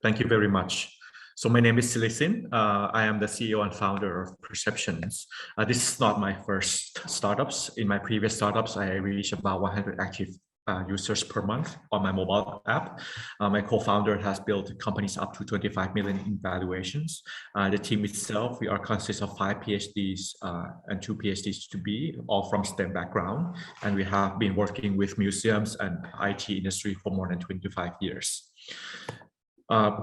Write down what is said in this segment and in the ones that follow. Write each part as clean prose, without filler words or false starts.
Thank you very much. So my name is Silisin. I am the CEO and founder of Perceptions. This is not my first startups. In my previous startups, I reached about 100 active users per month on my mobile app. My co-founder has built companies up to 25 million in valuations. The team itself, we are consists of 5 PhDs and 2 PhDs to be, all from STEM background. And we have been working with museums and IT industry for more than 25 years.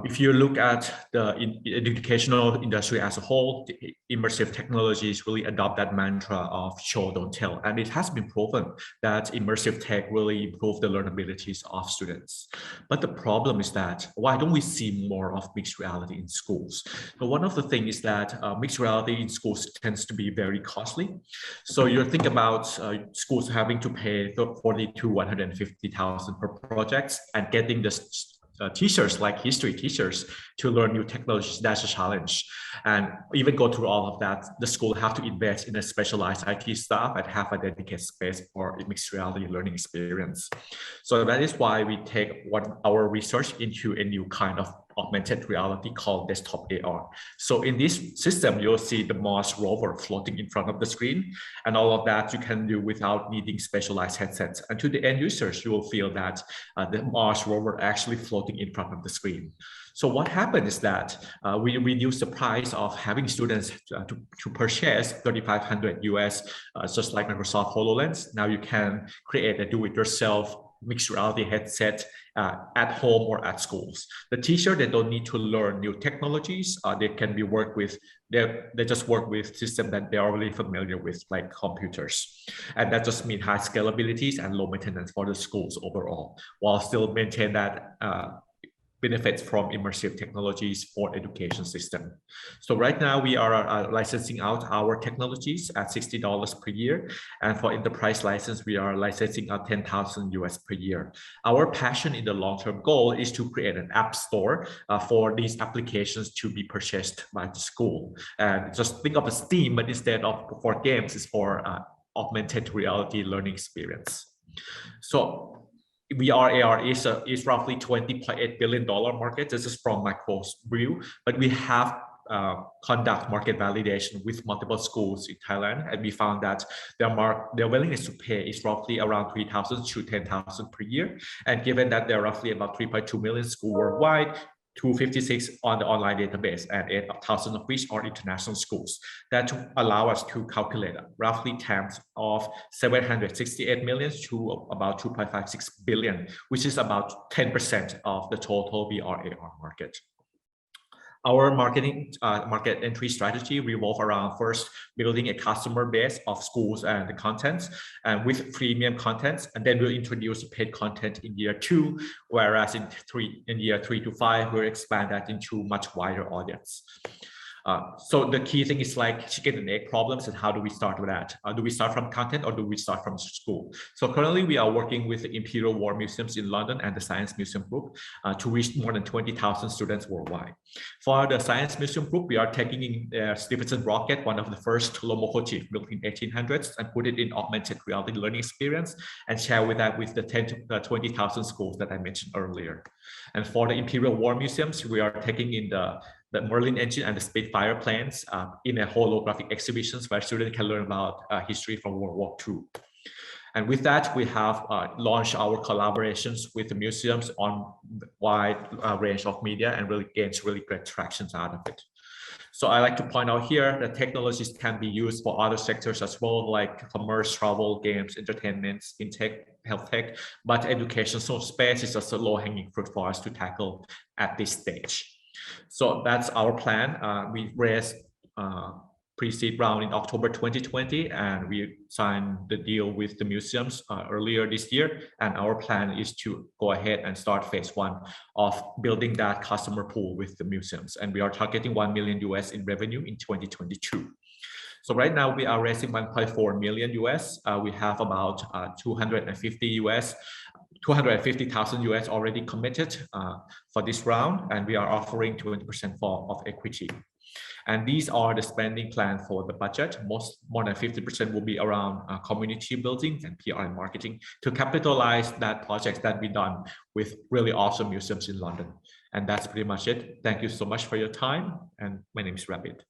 If you look at the educational industry as a whole, the immersive technologies really adopt that mantra of show, don't tell. And it has been proven that immersive tech really improve the learnabilities of students. But the problem is that, why don't we see more of mixed reality in schools? So one of the things is that mixed reality in schools tends to be very costly. So you think about schools having to pay 40 to 150,000 per projects and getting this teachers like history teachers to learn new technologies. That's a challenge. And even go through all of that, the school have to invest in a specialized IT staff and have a dedicated space for mixed reality learning experience. So that is why we take our research into a new kind of augmented reality called desktop AR. So in this system, you'll see the Mars rover floating in front of the screen, and all of that you can do without needing specialized headsets. And to the end users, you will feel that the Mars rover actually floating in front of the screen. So what happened is that we reduced the price of having students to purchase 3,500 US, just like Microsoft HoloLens. Now you can create a do-it-yourself mixed reality headset at home or at schools. The teacher, they don't need to learn new technologies. They can be work with, they just work with systems that they are really familiar with, like computers. And that just means high scalabilities and low maintenance for the schools overall, while still maintain that benefits from immersive technologies for education system. So right now we are licensing out our technologies at $60 per year. And for enterprise license, we are licensing out 10,000 US per year. Our passion in the long-term goal is to create an app store for these applications to be purchased by the school. And just think of a Steam, but instead of for games, it's for augmented reality learning experience. So VR AR is roughly $20.8 billion market. This is from my close view, but we have conduct market validation with multiple schools in Thailand, and we found that their willingness to pay is roughly around 3,000 to 10,000 per year. And given that there are roughly about 3.2 million schools worldwide, 256 on the online database, and 8,000 of which are international schools, that allow us to calculate roughly TAMs of 768 million to about 2.56 billion, which is about 10% of the total VR AR market. Our market entry strategy revolve around first building a customer base of schools and the contents, and with premium contents, and then we'll introduce paid content in year 2, whereas in year 3 to 5 we'll expand that into much wider audience. So the key thing is like chicken and egg problems, and how do we start with that? Do we start from content or do we start from school? So currently we are working with the Imperial War Museums in London and the Science Museum Group to reach more than 20,000 students worldwide. For the Science Museum Group, we are taking in Stephenson rocket, one of the first locomotives built in 1800s, and put it in augmented reality learning experience and share with that with the 10 to 20,000 schools that I mentioned earlier. And for the Imperial War Museums, we are taking in the Merlin engine and the Spitfire planes in a holographic exhibitions where students can learn about history from World War II. And with that, we have launched our collaborations with the museums on a wide range of media and really gains really great tractions out of it. So I like to point out here that technologies can be used for other sectors as well, like commerce, travel, games, entertainment, fintech, health tech, but educational space is just a low-hanging fruit for us to tackle at this stage. So that's our plan. We raised pre-seed round in October 2020, and we signed the deal with the museums earlier this year. And our plan is to go ahead and start phase 1 of building that customer pool with the museums. And we are targeting 1 million US in revenue in 2022. So right now we are raising 1.4 million US. We have about 250,000 US already committed for this round, and we are offering 20% of equity. And these are the spending plan for the budget. More than 50% will be around community building and PR and marketing to capitalize that project that we done with really awesome museums in London. And that's pretty much it. Thank you so much for your time. And my name is Rabbit.